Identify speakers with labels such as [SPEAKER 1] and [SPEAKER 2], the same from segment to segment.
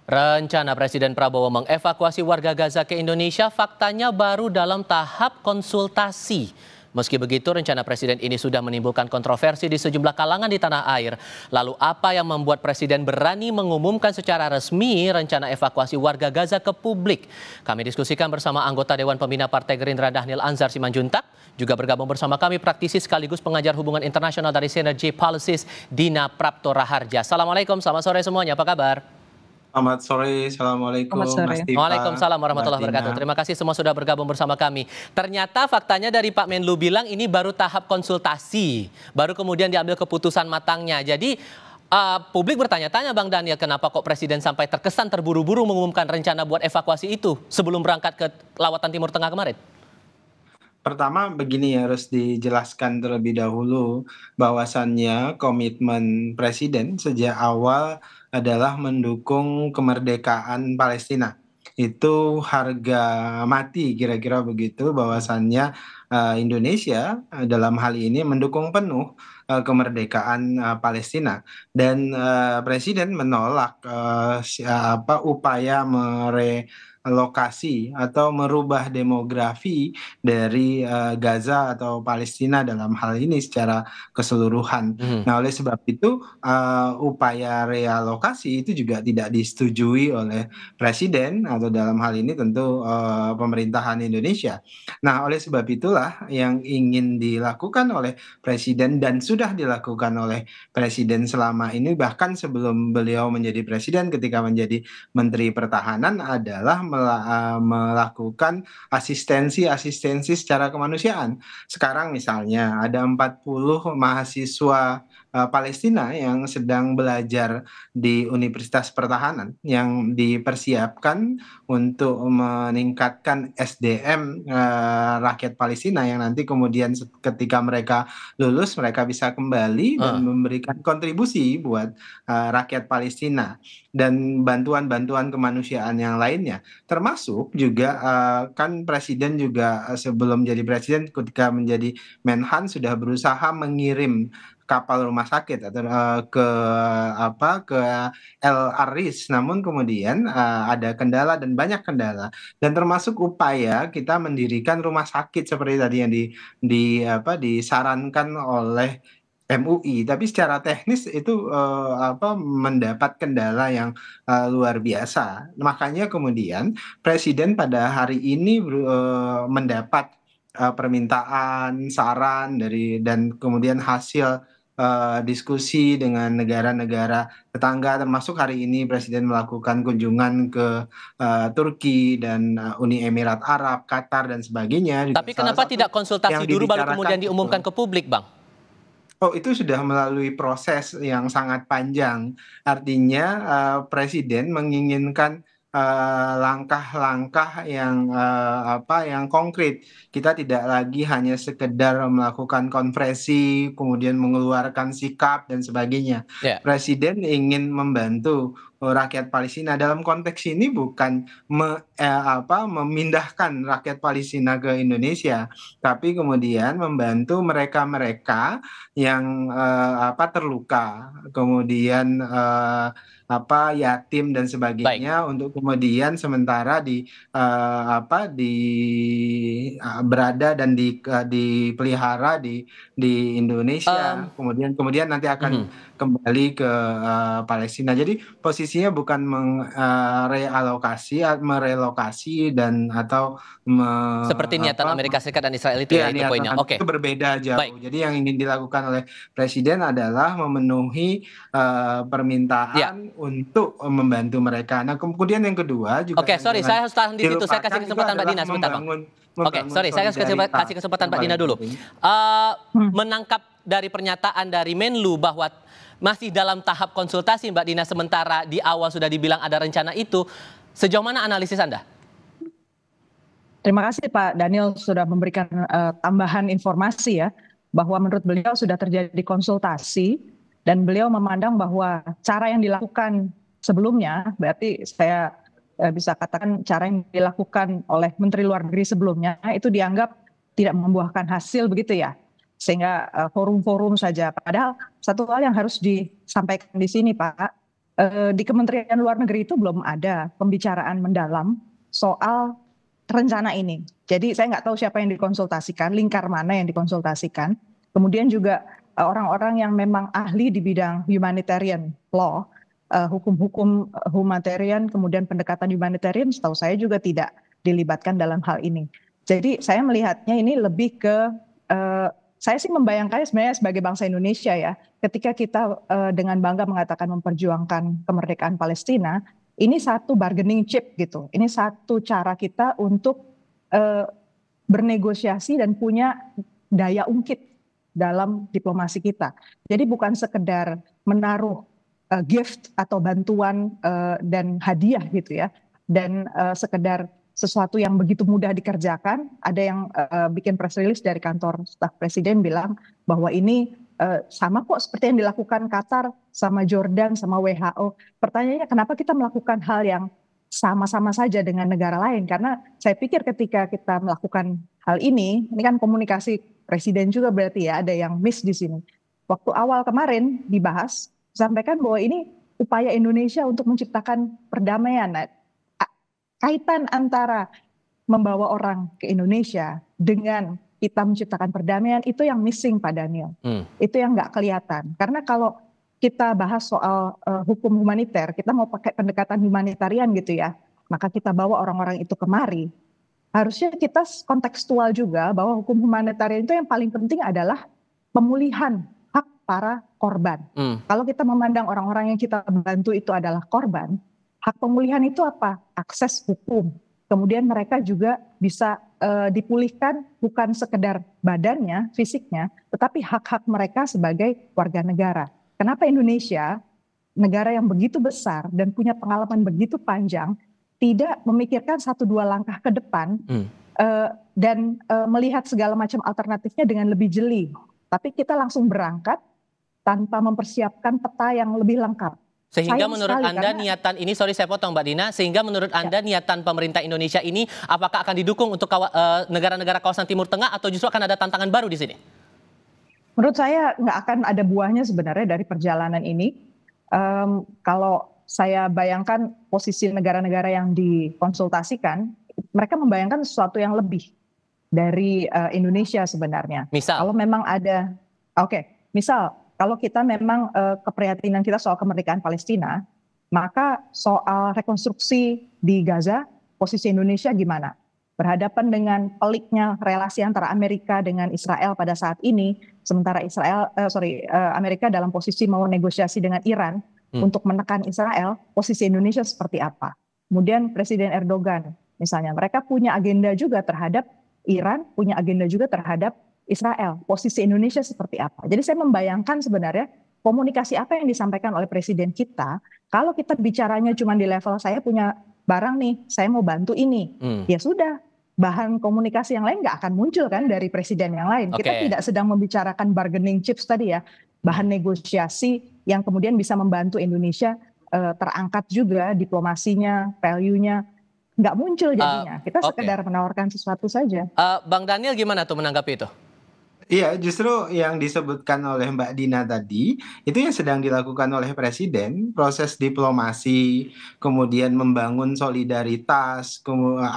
[SPEAKER 1] Rencana Presiden Prabowo mengevakuasi warga Gaza ke Indonesia faktanya baru dalam tahap konsultasi. Meski begitu, rencana Presiden ini sudah menimbulkan kontroversi di sejumlah kalangan di tanah air. Lalu apa yang membuat Presiden berani mengumumkan secara resmi rencana evakuasi warga Gaza ke publik? Kami diskusikan bersama anggota Dewan Pembina Partai Gerindra Dhanil Anzar Simanjuntak. Juga bergabung bersama kami praktisi sekaligus pengajar hubungan internasional dari Synergy Policies, Dina Prapto Raharja. Assalamualaikum, selamat sore semuanya, apa kabar?
[SPEAKER 2] Selamat sore, Assalamualaikum
[SPEAKER 3] Selamat sore.
[SPEAKER 2] Mas Diva.
[SPEAKER 1] Waalaikumsalam warahmatullahi
[SPEAKER 2] Mbak
[SPEAKER 1] wabarakatuh.
[SPEAKER 2] Dina.
[SPEAKER 1] Terima kasih semua sudah bergabung bersama kami. Ternyata faktanya dari Pak Menlu bilang ini baru tahap konsultasi, baru kemudian diambil keputusan matangnya. Jadi publik bertanya-tanya Bang Daniel, kenapa kok Presiden sampai terkesan terburu-buru mengumumkan rencana buat evakuasi itu sebelum berangkat ke lawatan Timur Tengah kemarin?
[SPEAKER 2] Pertama begini, harus dijelaskan terlebih dahulu bahwasannya komitmen Presiden sejak awal adalah mendukung kemerdekaan Palestina. Itu harga mati kira-kira begitu, bahwasannya Indonesia dalam hal ini mendukung penuh kemerdekaan Palestina, dan Presiden menolak upaya relokasi atau merubah demografi dari Gaza atau Palestina dalam hal ini secara keseluruhan. Nah, oleh sebab itu upaya realokasi itu juga tidak disetujui oleh Presiden atau dalam hal ini tentu pemerintahan Indonesia. Nah, oleh sebab itulah yang ingin dilakukan oleh Presiden dan sudah dilakukan oleh Presiden selama ini, bahkan sebelum beliau menjadi Presiden, ketika menjadi Menteri Pertahanan, adalah melakukan asistensi secara kemanusiaan. Sekarang misalnya ada 40 mahasiswa Palestina yang sedang belajar di Universitas Pertahanan yang dipersiapkan untuk meningkatkan SDM rakyat Palestina, yang nanti kemudian ketika mereka lulus mereka bisa kembali dan memberikan kontribusi buat rakyat Palestina dan bantuan-bantuan kemanusiaan yang lainnya. Termasuk juga kan Presiden juga sebelum jadi Presiden, ketika menjadi Menhan, sudah berusaha mengirim kapal rumah sakit atau ke El Aris, namun kemudian ada kendala dan banyak kendala, dan termasuk upaya kita mendirikan rumah sakit seperti tadi yang disarankan oleh MUI, tapi secara teknis itu mendapat kendala yang luar biasa. Makanya kemudian Presiden pada hari ini mendapat permintaan saran dan kemudian hasil diskusi dengan negara-negara tetangga, termasuk hari ini Presiden melakukan kunjungan ke Turki dan Uni Emirat Arab, Qatar dan sebagainya.
[SPEAKER 1] Tapi kenapa tidak konsultasi dulu baru kemudian diumumkan ke publik, Bang?
[SPEAKER 2] Oh, itu sudah melalui proses yang sangat panjang. Artinya Presiden menginginkan langkah-langkah yang konkret. Kita tidak lagi hanya sekedar melakukan konferensi, kemudian mengeluarkan sikap dan sebagainya. Presiden ingin membantu rakyat Palestina. Dalam konteks ini bukan memindahkan rakyat Palestina ke Indonesia, tapi kemudian membantu mereka-mereka yang terluka, kemudian yatim dan sebagainya. Baik. Untuk kemudian sementara berada dan dipelihara di Indonesia, kemudian nanti akan kembali ke Palestina. Jadi posisinya bukan merelokasi dan atau
[SPEAKER 1] seperti niatan Amerika Serikat dan Israel itu ya, itu poinnya.
[SPEAKER 2] Oke. Itu berbeda jauh. Baik. Jadi yang ingin dilakukan oleh Presiden adalah memenuhi permintaan untuk membantu mereka. Nah, kemudian yang kedua juga.
[SPEAKER 1] Oke, sorry, saya harus tahan di situ. Saya kasih kesempatan Mbak Dina sebentar, Bang. Oke, sorry, saya kasih kesempatan Mbak Dina dulu. Menangkap dari pernyataan dari Menlu bahwa masih dalam tahap konsultasi, Mbak Dina, sementara di awal sudah dibilang ada rencana itu. Sejauh mana analisis Anda?
[SPEAKER 3] Terima kasih Pak Daniel sudah memberikan tambahan informasi ya, bahwa menurut beliau sudah terjadi konsultasi dan beliau memandang bahwa cara yang dilakukan sebelumnya, berarti saya bisa katakan cara yang dilakukan oleh Menteri Luar Negeri sebelumnya itu dianggap tidak membuahkan hasil begitu ya. Sehingga forum-forum saja. Padahal satu hal yang harus disampaikan di sini Pak, Di Kementerian Luar Negeri itu belum ada pembicaraan mendalam soal rencana ini. Jadi saya nggak tahu siapa yang dikonsultasikan, lingkar mana yang dikonsultasikan. Kemudian juga orang-orang yang memang ahli di bidang humanitarian law, hukum-hukum humanitarian, kemudian pendekatan humanitarian, setahu saya juga tidak dilibatkan dalam hal ini. Jadi saya melihatnya ini lebih ke saya sih membayangkannya sebenarnya sebagai bangsa Indonesia ya, ketika kita dengan bangga mengatakan memperjuangkan kemerdekaan Palestina, ini satu bargaining chip gitu, ini satu cara kita untuk bernegosiasi dan punya daya ungkit dalam diplomasi kita. Jadi bukan sekedar menaruh gift atau bantuan dan hadiah gitu ya, dan sekedar sesuatu yang begitu mudah dikerjakan. Ada yang bikin press release dari kantor staf presiden bilang bahwa ini sama kok seperti yang dilakukan Qatar sama Jordan sama WHO. Pertanyaannya kenapa kita melakukan hal yang sama-sama saja dengan negara lain? Karena saya pikir ketika kita melakukan hal ini kan komunikasi presiden juga berarti ya ada yang miss di sini. Waktu awal kemarin dibahas, sampaikan bahwa ini upaya Indonesia untuk menciptakan perdamaian. Nah, kaitan antara membawa orang ke Indonesia dengan kita menciptakan perdamaian itu yang missing Pak Daniel. Itu yang nggak kelihatan. Karena kalau kita bahas soal hukum humaniter, kita mau pakai pendekatan humanitarian gitu ya, maka kita bawa orang-orang itu kemari. Harusnya kita kontekstual juga bahwa hukum humanitarian itu yang paling penting adalah pemulihan hak para korban. Kalau kita memandang orang-orang yang kita bantu itu adalah korban, hak pemulihan itu apa? Akses hukum. Kemudian mereka juga bisa dipulihkan bukan sekedar badannya, fisiknya, tetapi hak-hak mereka sebagai warga negara. Kenapa Indonesia, negara yang begitu besar dan punya pengalaman begitu panjang, tidak memikirkan 1-2 langkah ke depan dan melihat segala macam alternatifnya dengan lebih jeli. Tapi kita langsung berangkat tanpa mempersiapkan peta yang lebih lengkap.
[SPEAKER 1] Sehingga menurut Anda niatan ini, sorry saya potong Mbak Dina, sehingga menurut Anda niatan pemerintah Indonesia ini apakah akan didukung untuk negara-negara kawasan Timur Tengah atau justru akan ada tantangan baru di sini?
[SPEAKER 3] Menurut saya nggak akan ada buahnya sebenarnya dari perjalanan ini. Kalau saya bayangkan posisi negara-negara yang dikonsultasikan, mereka membayangkan sesuatu yang lebih dari Indonesia sebenarnya.
[SPEAKER 1] Misal?
[SPEAKER 3] Kalau memang ada, misal kalau kita memang keprihatinan kita soal kemerdekaan Palestina, maka soal rekonstruksi di Gaza, posisi Indonesia gimana? Berhadapan dengan peliknya relasi antara Amerika dengan Israel pada saat ini, sementara Amerika dalam posisi mau negosiasi dengan Iran untuk menekan Israel, posisi Indonesia seperti apa? Kemudian Presiden Erdogan, misalnya, mereka punya agenda juga terhadap Iran, punya agenda juga terhadap Israel, posisi Indonesia seperti apa. Jadi saya membayangkan sebenarnya komunikasi apa yang disampaikan oleh presiden kita, kalau kita bicaranya cuma di level saya punya barang nih, saya mau bantu ini, ya sudah, bahan komunikasi yang lain nggak akan muncul kan dari presiden yang lain. Kita tidak sedang membicarakan bargaining chips tadi ya, bahan negosiasi yang kemudian bisa membantu Indonesia terangkat juga diplomasinya, value-nya, nggak muncul jadinya. Kita sekedar menawarkan sesuatu saja.
[SPEAKER 1] Bang Daniel gimana tuh menanggapi itu?
[SPEAKER 2] Iya, justru yang disebutkan oleh Mbak Dina tadi, itu yang sedang dilakukan oleh Presiden, proses diplomasi, kemudian membangun solidaritas,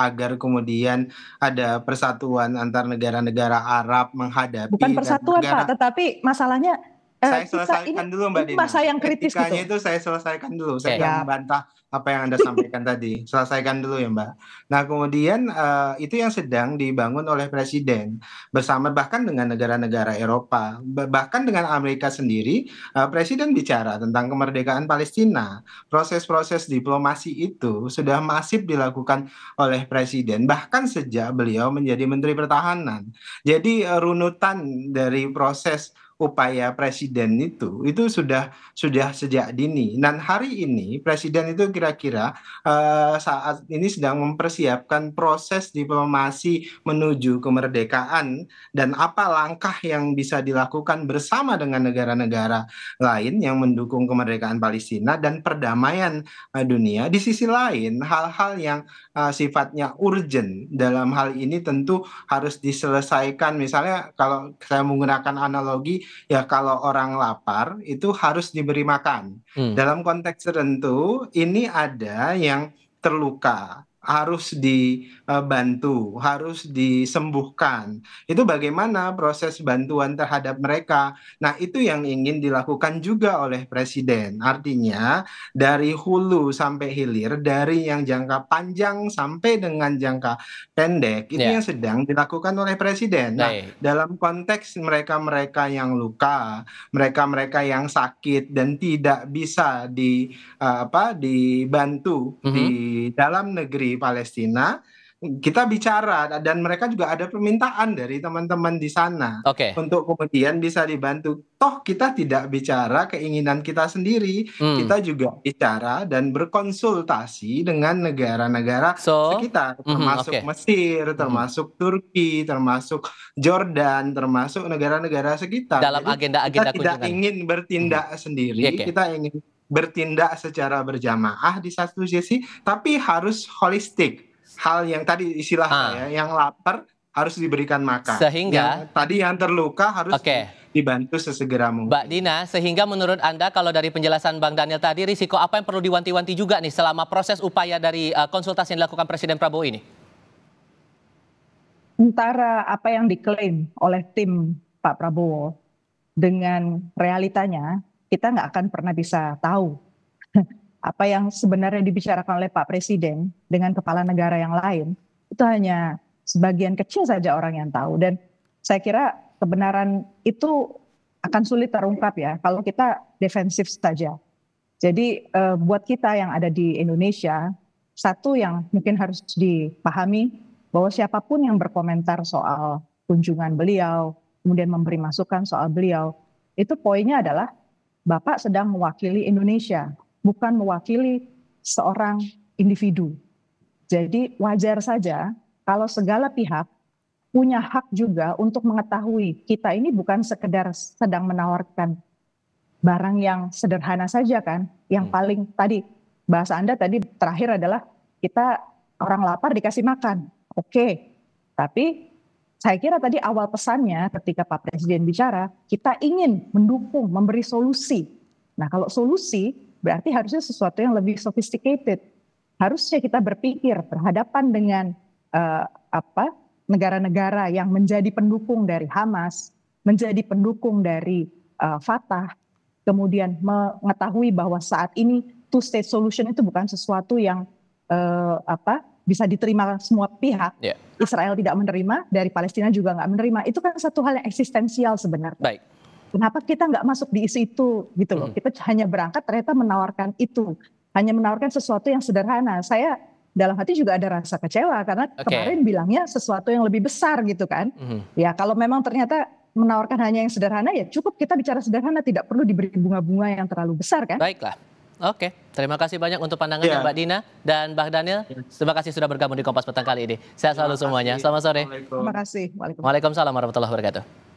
[SPEAKER 2] agar kemudian ada persatuan antar negara-negara Arab menghadapi.
[SPEAKER 3] Bukan persatuan Pak, tetapi masalahnya
[SPEAKER 2] saya selesaikan dulu Mbak Dina.
[SPEAKER 3] Masa yang kritis gitu.
[SPEAKER 2] Itu saya selesaikan dulu. Saya tidak membantah apa yang Anda sampaikan tadi. Selesaikan dulu ya Mbak. Nah kemudian itu yang sedang dibangun oleh Presiden bersama bahkan dengan negara-negara Eropa, bahkan dengan Amerika sendiri. Presiden bicara tentang kemerdekaan Palestina. Proses-proses diplomasi itu sudah masif dilakukan oleh Presiden bahkan sejak beliau menjadi Menteri Pertahanan. Jadi runutan dari proses upaya presiden itu sudah sejak dini. Dan hari ini presiden itu kira-kira saat ini sedang mempersiapkan proses diplomasi menuju kemerdekaan dan apa langkah yang bisa dilakukan bersama dengan negara-negara lain yang mendukung kemerdekaan Palestina dan perdamaian dunia. Di sisi lain, hal-hal yang sifatnya urgent dalam hal ini tentu harus diselesaikan. Misalnya kalau saya menggunakan analogi ya kalau orang lapar itu harus diberi makan. Dalam konteks tertentu ini ada yang terluka, harus dibantu, harus disembuhkan. Itu bagaimana proses bantuan terhadap mereka. Nah, itu yang ingin dilakukan juga oleh Presiden. Artinya, dari hulu sampai hilir, dari yang jangka panjang sampai dengan jangka pendek, itu yang sedang dilakukan oleh Presiden. Nah, dalam konteks mereka-mereka yang luka, mereka-mereka yang sakit dan tidak bisa dibantu di dalam negeri Palestina, kita bicara dan mereka juga ada permintaan dari teman-teman di sana untuk kemudian bisa dibantu. Toh kita tidak bicara keinginan kita sendiri, kita juga bicara dan berkonsultasi dengan negara-negara sekitar, termasuk Mesir, termasuk Turki, termasuk Jordan, termasuk negara-negara sekitar.
[SPEAKER 1] Dalam agenda-agenda
[SPEAKER 2] kunjungan. Kita tidak ingin bertindak sendiri, kita ingin bertindak secara berjamaah di satu sisi, tapi harus holistik. Hal yang tadi istilahnya yang lapar harus diberikan makan.
[SPEAKER 1] Sehingga
[SPEAKER 2] yang terluka harus dibantu sesegera mungkin.
[SPEAKER 1] Mbak Dina, sehingga menurut Anda kalau dari penjelasan Bang Daniel tadi, risiko apa yang perlu diwanti-wanti juga nih selama proses upaya dari konsultasi yang dilakukan Presiden Prabowo ini?
[SPEAKER 3] Antara apa yang diklaim oleh tim Pak Prabowo dengan realitanya, kita nggak akan pernah bisa tahu apa yang sebenarnya dibicarakan oleh Pak Presiden dengan kepala negara yang lain. Itu hanya sebagian kecil saja orang yang tahu. Dan saya kira kebenaran itu akan sulit terungkap ya kalau kita defensif saja. Jadi buat kita yang ada di Indonesia, satu yang mungkin harus dipahami bahwa siapapun yang berkomentar soal kunjungan beliau, kemudian memberi masukan soal beliau, itu poinnya adalah Bapak sedang mewakili Indonesia, bukan mewakili seorang individu. Jadi wajar saja kalau segala pihak punya hak juga untuk mengetahui kita ini bukan sekedar sedang menawarkan barang yang sederhana saja kan. Yang paling tadi bahasa Anda tadi terakhir adalah kita orang lapar dikasih makan. Oke, tapi saya kira tadi awal pesannya ketika Pak Presiden bicara, kita ingin mendukung, memberi solusi. Nah kalau solusi berarti harusnya sesuatu yang lebih sophisticated. Harusnya kita berpikir berhadapan dengan negara-negara yang menjadi pendukung dari Hamas, menjadi pendukung dari Fatah, kemudian mengetahui bahwa saat ini two-state solution itu bukan sesuatu yang bisa diterima semua pihak. Israel tidak menerima, dari Palestina juga nggak menerima. Itu kan satu hal yang eksistensial sebenarnya.
[SPEAKER 1] Baik.
[SPEAKER 3] Kenapa kita nggak masuk di isu itu gitu loh? Kita hanya berangkat ternyata menawarkan itu, hanya menawarkan sesuatu yang sederhana. Saya dalam hati juga ada rasa kecewa karena kemarin bilangnya sesuatu yang lebih besar gitu kan. Ya kalau memang ternyata menawarkan hanya yang sederhana ya cukup kita bicara sederhana, tidak perlu diberi bunga-bunga yang terlalu besar kan.
[SPEAKER 1] Baiklah. Oke, terima kasih banyak untuk pandangannya Mbak Dina dan Bang Daniel. Terima kasih sudah bergabung di Kompas Petang kali ini. Sehat selalu semuanya. Selamat sore.
[SPEAKER 3] Terima kasih.
[SPEAKER 1] Waalaikumsalam warahmatullahi wabarakatuh.